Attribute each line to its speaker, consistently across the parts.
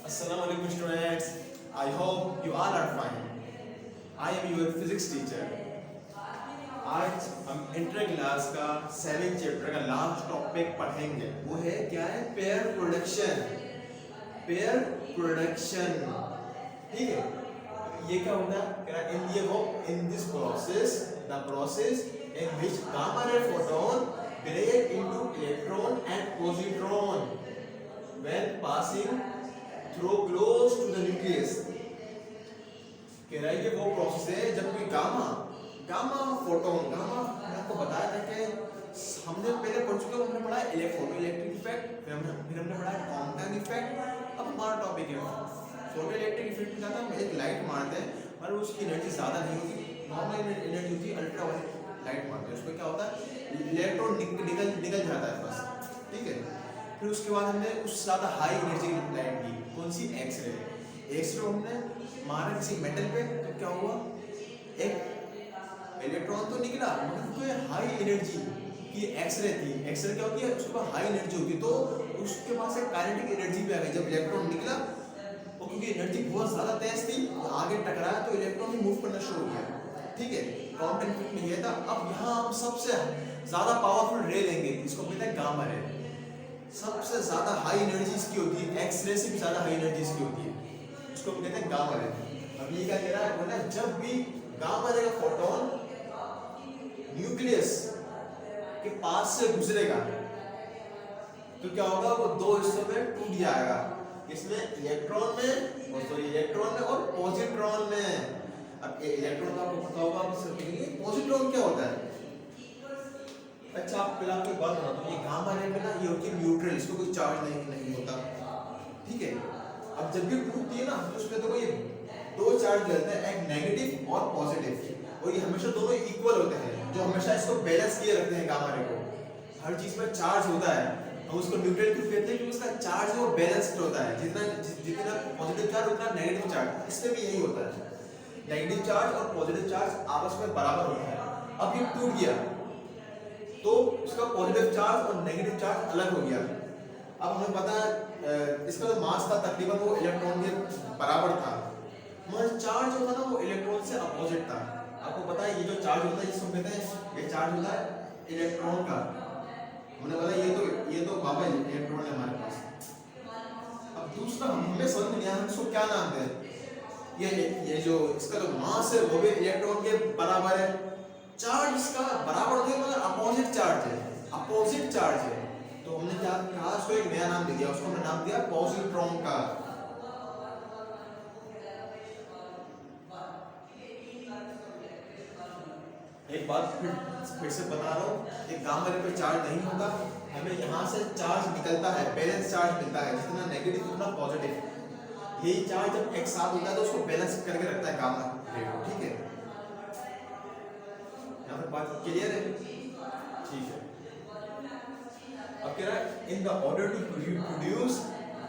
Speaker 1: Assalamu alaikum students. I hope you all are fine. I am your physics teacher. आज हम inter class का 7 chapter का last topic पढ़ेंगे। वो है क्या है? Pair production. पेयर प्रोडक्शन, ठीक है। ये क्या होता है? In this process, the process in which gamma ray photon break into electron and positron when passing through close to the nucleus। कह रहा है ये वो प्रोसेस है जब कोई गामा फोटोन मैंने आपको बताया था कि हमने पहले पढ़ चुके हैं। हमने पढ़ा है फोटो इलेक्ट्रिक इफेक्ट, फिर हमने पढ़ा है क्वांटम इफेक्ट। अब हमारा टॉपिक है फोटो इलेक्ट्रिक इफेक्ट में। हम एक लाइट मारते हैं और उसकी एनर्जी ज़्यादा नहीं होती, नॉर्मल एनर्जी होती है। अल्ट्रावायलेट लाइट मारते हैं, उसमें क्या होता है? इलेक्ट्रॉन निकल जाता है बस, ठीक है। फिर उसके बाद हमने उस ज़्यादा हाई एनर्जी लाइट की, कौन सी? एक्सरे। एक्सरे हमने मारा किसी मेटल पे, तो क्या हुआ? एक इलेक्ट्रॉन तो निकला, मगर कोई हाई एनर्जी की एक्सरे थी। एक्सरे क्या होती है? उसके पास हाई एनर्जी होती है, तो उसके पास एक काइनेटिक एनर्जी भी आ गई। जब इलेक्ट्रॉन निकला और क्योंकि एनर्जी बहुत ज़्यादा तेज थी, आगे टकराया तो इलेक्ट्रॉन भी मूव करना शुरू हो गया, ठीक है। क्वांटम इफेक्ट में ये था। अब यहाँ हम सबसे ज़्यादा पावरफुल रे लेंगे, इसको कहते हैं गामा रे। सबसे ज्यादा हाई एनर्जी इसकी होती है, एक्सरे से भी ज्यादा हाई एनर्जी इसकी होती है, उसको कहते हैं गामा रे। अब ये क्या कह रहा है? बोला जब भी गामा रे का फोटोन न्यूक्लियस के पास से गुजरेगा तो क्या होगा? वो दो हिस्सों में टूट जाएगा। किसमें? इलेक्ट्रॉन में और पॉजिट्रॉन में। अब इलेक्ट्रॉन का आपको पता होगा, पॉजिट्रॉन क्या होता है? अच्छा, आप पहले आपको एक बात बताता हूँ। ये गामा रे में ना ये होती है न्यूट्रल, इसको कोई चार्ज नहीं होता, ठीक है। अब जब भी टूटती है ना तो उसमें देखो ये दो चार्ज रहते हैं, एक नेगेटिव और पॉजिटिव, और ये हमेशा दोनों इक्वल होते हैं, जो हमेशा इसको बैलेंस किए रखते हैं गामा रे को। हर चीज में चार्ज होता है, हम उसको न्यूट्रल क्यों कहते हैं? क्योंकि उसका चार्ज वो बैलेंस्ड होता है। जितना पॉजिटिव चार्ज उतना नेगेटिव चार्ज, इसमें भी यही होता है। नेगेटिव चार्ज और पॉजिटिव चार्ज आपस में बराबर होता है। अब ये टूट गया तो इसका पॉजिटिव चार्ज और नेगेटिव चार्ज अलग हो गया। अब हमें पता है इसका जो मास था तकरीबन वो इलेक्ट्रॉन के बराबर था, मगर चार्ज जो था ना वो इलेक्ट्रॉन से अपोजिट था। आपको पता है ये जो चार्ज होता है, जिसको कहते हैं, ये चार्ज होता है इलेक्ट्रॉन का। हमने बोला ये तो बाबा इलेक्ट्रॉन है हमारे पास। अब दूसरा हमें समझ में नहीं आया इसको क्या नाम दें। ये जो इसका जो मास है वो भी इलेक्ट्रॉन के बराबर है, चार्ज इसका बराबर होता है, मगर अपोजिट चार्ज है। तो हमने क्या कहा? उसको एक नया नाम दे दिया, उसको हमने नाम दिया पॉजिट्रॉन का। एक बात फिर से बता रहा हूँ, कि गामा रे पे चार्ज नहीं होगा, हमें यहाँ से चार्ज निकलता है, बैलेंस चार्ज मिलता है, जितना नेगेटिव उतना पॉजिटिव। यही चार्ज जब एक साथ होता है तो उसको बैलेंस करके रखता है गामा रे, ठीक है। बात क्लियर है? ठीक है। अब कह रहा है in the order to produce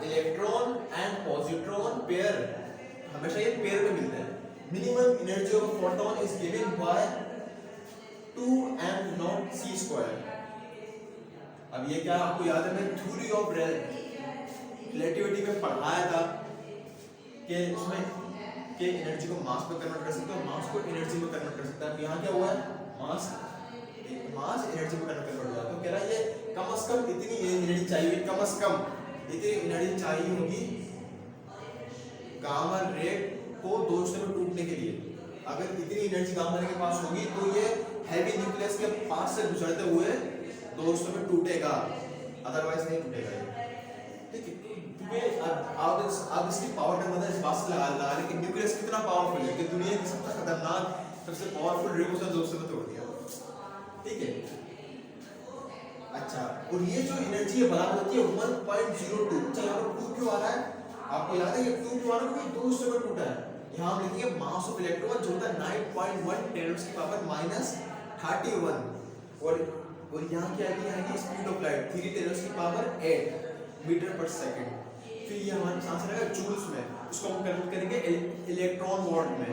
Speaker 1: electron and positron pair, हमेशा ये पेयर में मिलते हैं। Minimum energy of photon is given by 2m0c²। अब ये क्या आपको याद है? मैं थ्योरी ऑफ रिलेटिविटी में पढ़ाया था कि उसमें के एनर्जी को मास में कन्वर्ट कर सकते हो, मास को एनर्जी में कन्वर्ट कर सकता है। यहाँ क्या हुआ है? मास एनर्जी में कन्वर्ट हो जाता है। तो कह रहा है ये कम से कम इतनी एनर्जी चाहिए, कम से कम इतनी एनर्जी चाहिए होगी गामा रे को दो हिस्सों में टूटने के लिए। अगर इतनी एनर्जी गामा रे के पास होगी तो ये हैवी न्यूक्लियस के पास से गुजरते हुए दो हिस्सों में टूटेगा, अदरवाइज नहीं टूटेगा, ठीक है। आप इसकी पावर का मतलब इस बात से लगा रहे कि न्यूक्लियस कितना पावरफुल है, कि दुनिया की सबसे खतरनाक सबसे पावरफुल रे को उसने दो हिस्सों में तोड़ दिया, ठीक है। अच्छा, और ये जो एनर्जी है बराबर होती है 1.02। अच्छा, यहाँ पर 2 क्यों आ रहा है? आपको याद है ये 2 क्यों आ रहा है? क्योंकि दो हिस्सों में टूटा है। यहाँ हम लिखेंगे मास ऑफ इलेक्ट्रॉन जो होता है 9.1 × 10⁻31, और यहाँ क्या है? स्पीड ऑफ लाइट 3 × 10⁸ मीटर पर सेकंड। फिर ये हमारे पास रहेगा जूल्स में, उसको हम कन्वर्ट करेंगे इलेक्ट्रॉन वोल्ट में,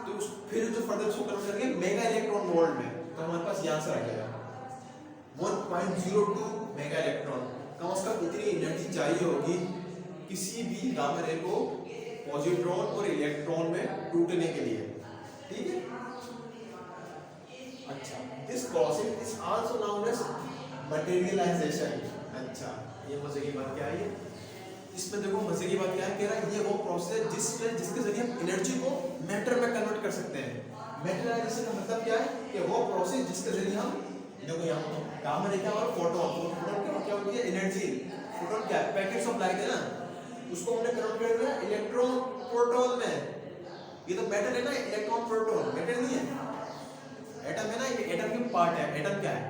Speaker 1: तो फिर जो फर्दर उसको कन्वर्ट करेंगे मेगा इलेक्ट्रॉन वोल्ट में, तो हमारे पास यहाँ से आ जाएगा 1.02 मेगा इलेक्ट्रॉन। कम से कम इतनी एनर्जी चाहिए होगी किसी भी गामा रे को पॉजिट्रॉन और इलेक्ट्रॉन में टूटने के लिए, ठीक है। अच्छा, this process is also known as materialisation. अच्छा, ये मजे की बात क्या है, इसमें देखो मजे की बात क्या है, कह रहा है ये वो प्रोसेस जिसके जरिए हम एनर्जी को मैटर में कन्वर्ट कर सकते हैं। मटेरियलाइजेशन का मतलब क्या है कि वो प्रोसेस जिसके जरिए हम, देखो यहाँ गामा रे क्या और फोटोन क्या होती है, एनर्जी। फोटोन क्या है, पैकेट्स ऑफ लाइट है ना, उसको हमने कन्वर्ट कर दिया इलेक्ट्रॉन प्रोटॉन में। ये तो मैटर है ना, इलेक्ट्रॉन प्रोटॉन मैटर नहीं है, एटम है ना, ये एटम की पार्ट है। एटम क्या है,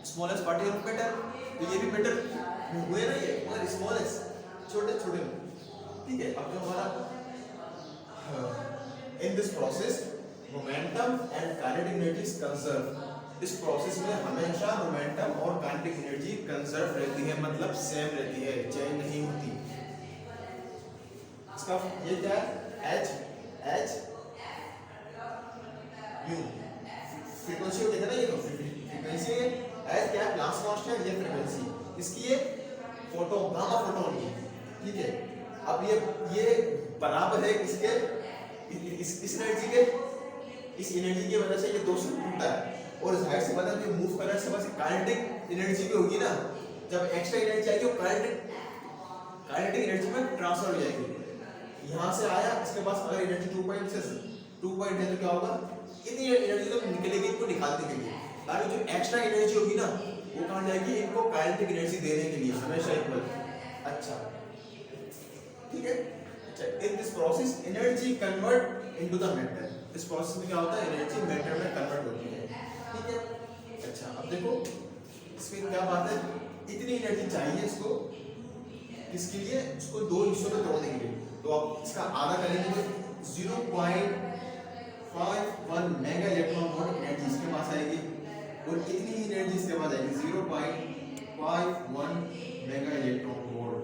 Speaker 1: स्मॉलेस्ट पार्टिकल ऑफ मैटर, तो ये भी मैटर हुए ना, ये मतलब स्मॉलेस्ट छोटे छोटे, ठीक है। अब जो हमारा इन this process momentum and kinetic energy is conserve. इस प्रोसेस में हमेशा मोमेंटम और काइनेटिक एनर्जी कंजर्व रहती है, मतलब सेम रहती है, चेंज नहीं होती। इसका ये क्या है, एच यू फ्रीक्वेंसी को कहते हैं ना, ये तो फ्रीक्वेंसी है। एच क्या है, प्लांक्स कांस्टेंट, ये फ्रीक्वेंसी इसकी है फोटोन, गामा फोटोन की, ठीक है। अब ये बराबर है किसके, इस एनर्जी के, इस एनर्जी की वजह से ये दो से टूटा है, और जाहिर सी बात है कि मूव करने से बस काइनेटिक एनर्जी भी होगी ना, जब एक्स्ट्रा एनर्जी आएगी वो काइनेटिक एनर्जी में ट्रांसफर हो जाएगी। यहाँ से आया, इसके पास अगर एनर्जी 2 पॉइंट है तो क्या होगा, इतनी एनर्जी तो निकलेगी इनको निकालने के लिए, बाकी जो एक्स्ट्रा एनर्जी होगी ना वो कहाँ जाएगी, इनको काइनेटिक एनर्जी देने के लिए, हमेशा इक्वल। अच्छा, ठीक है। अच्छा, इन this process energy convert into the matter. इस प्रोसेस में क्या होता है, एनर्जी मैटर में कन्वर्ट होती है, ठीक है। अच्छा, अब देखो इसमें क्या बात है, इतनी एनर्जी चाहिए इसको, किसके लिए, इसको दो हिस्सों में तोड़ने के लिए। तो आप इसका आधा करेंगे तो 0.51 मेगा इलेक्ट्रॉन वोल्ट एनर्जी इसके पास आएगी, और कितनी ही एनर्जी इसके पास आएगी, 0.51 मेगा इलेक्ट्रॉन वोल्ट।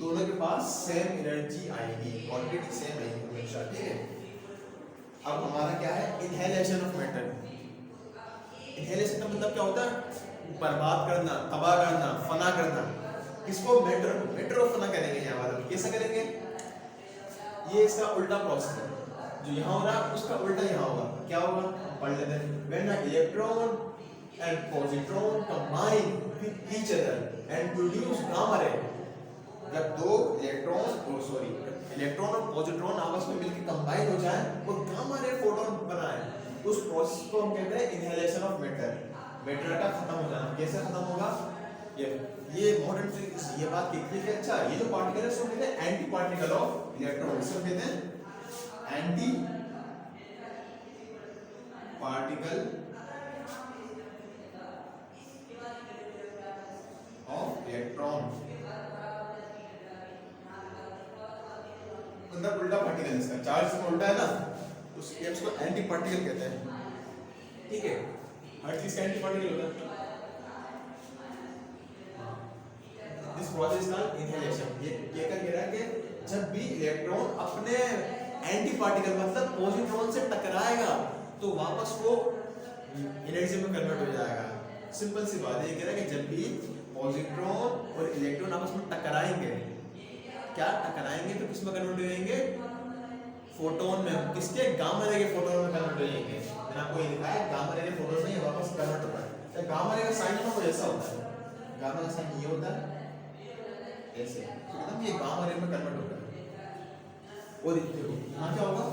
Speaker 1: दोनों के पास सेम एनर्जी आएगी, क्वांटिटी सेम आएगी हमेशा, ठीक है। अब हमारा क्या है, इनहेलेशन ऑफ मैटर। इनहेलेशन का मतलब क्या होता है, बर्बाद करना, तबाह करना, फना करना। किसको, मैटर ऑफ फना करेंगे यहाँ वाला। कैसे करेंगे, ये इसका उल्टा प्रोसेस है, जो यहाँ हो रहा है उसका उल्टा यहाँ होगा। क्या होगा, पढ़ लेते हैं। When an electron and positron combine with each other and produce gamma ray, जब दो इलेक्ट्रॉन और पॉजिट्रॉन आपस में मिलकर कंबाइन हो जाए और गामा रे फोटोन बनाए, उस प्रोसेस को हम कहते हैं इनहेलेशन ऑफ मैटर। मैटर का खत्म हो जाना। कैसे खत्म होगा, ये मॉडर्न फिजिक्स ये बात कहती है कि अच्छा ये जो पार्टिकल है इसको कहते हैं एंटी पार्टिकल ऑफ इलेक्ट्रॉन, इसको कहते हैं एंटी पार्टिकल ऑफ इलेक्ट्रॉन, मतलब उल्टा पार्टिकल, इसका चार्ज इसमें उल्टा है ना, उसको एंटी पार्टिकल कहते हैं, ठीक है। हर चीज का एंटी पार्टिकल होता है। दिस प्रोसेस का इनहेलेशन, ये क्या कह रहा है कि जब भी इलेक्ट्रॉन अपने एंटी पार्टिकल मतलब पॉजिट्रॉन से टकराएगा तो वापस वो एनर्जी में कन्वर्ट हो जाएगा। सिंपल सी बात है, ये कह रहा है कि जब भी पॉजिट्रॉन और इलेक्ट्रॉन आपस में टकराएंगे, क्या टकराएंगे तो किस में कन्वर्ट हो जाएंगे, फोटोन में। किसके, गामा रे के फोटोन में कन्वर्ट हो जाएंगे। मैंने आपको ये लिखा है गामा रे के फोटोन में ये वापस कन्वर्ट होता है। तो गामा रे का साइन ना वो ऐसा होता है, गामा का साइन ये होता है ऐसे, तो मतलब ये गामा रे में कन्वर्ट होता है। और देखो यहाँ क्या होगा,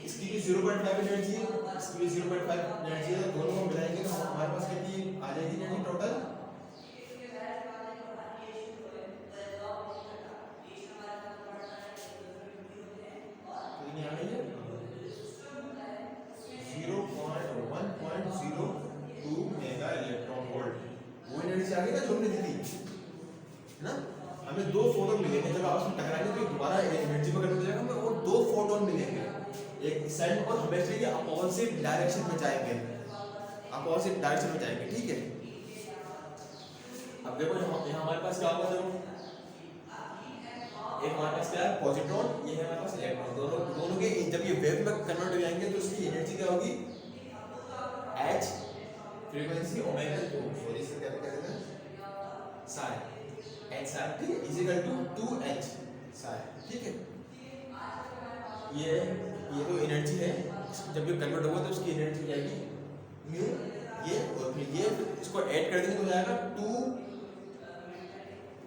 Speaker 1: इसकी भी 0.5 एनर्जी है, इसकी भी 0.5 एनर्जी है, तो दोनों को मिलाएंगे तो हमारे पास कितनी आ जाएगी एनर्जी टोटल, कितनी आ गई है, 1.02 मेगा इलेक्ट्रॉन वोल्ट। वो एनर्जी आ गई ना जो हमने दी थी ना, हमें दो फोटोन मिलेंगे, जब आपस में टकराएंगे तो दोबारा एनर्जी में कन्वर्ट हो जाएगा, हमें वो दो फोटोन मिलेंगे, एक इस साइड और हमेशा ये अपोजिट डायरेक्शन में जाएंगे, अपोजिट डायरेक्शन में जाएंगे, ठीक है। अब देखो यहाँ हमारे पास क्या होगा, देखो एक हमारे पास क्या है पॉजिट्रॉन, ये है हमारे पास इलेक्ट्रॉन, दोनों के जब ये वेव में कन्वर्ट हो जाएंगे तो उसकी एनर्जी क्या होगी, h फ्रीक्वेंसी ओमेगा, सॉरी इससे क्या कहते हैं साइन, h साइन, ठीक है, is equal to 2h sign. ये तो एनर्जी है, जब ये कन्वर्ट होगा तो उसकी एनर्जी जाएगी म्यू ये, और फिर ये इसको ऐड कर देंगे तो हो जाएगा 2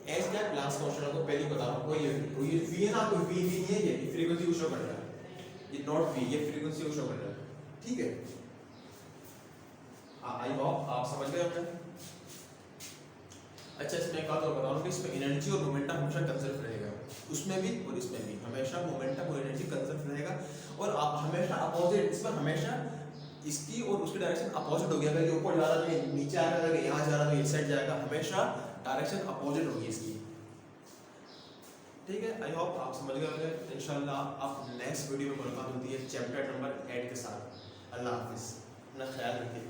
Speaker 1: एस क्या लास्ट क्वेश्चन को पहले बता रहा हूँ, ये वी है ना, आपको वी वी ये फ्रीक्वेंसी को शो कर रहा है, ये नॉट वी, ये फ्रीक्वेंसी को शो कर रहा है, ठीक है। आई होप आप समझ गए अपने। अच्छा इसमें एक बात और बता रहा हूँ कि इसमें एनर्जी और मोमेंटम हमेशा कंजर्व रहेगा, उसमें भी और इसमें भी हमेशा मोमेंटम और एनर्जी कंजर्व रहेगा, और आप हमेशा अपोजिट, इसमें हमेशा इसकी और उसकी डायरेक्शन अपोजिट होगी, अगर ये ऊपर जा रहा है तो नीचे आ रहा है, यहाँ जा रहा है तो इस साइड जाएगा, हमेशा डायरेक्शन अपोजिट होगी इसकी, ठीक है। आई होप आप समझ गए होंगे। इंशाल्लाह आप नेक्स्ट वीडियो में मुलाकात होती है चैप्टर नंबर 8 के साथ। अल्लाह हाफिज़, अपना ख्याल रखिए।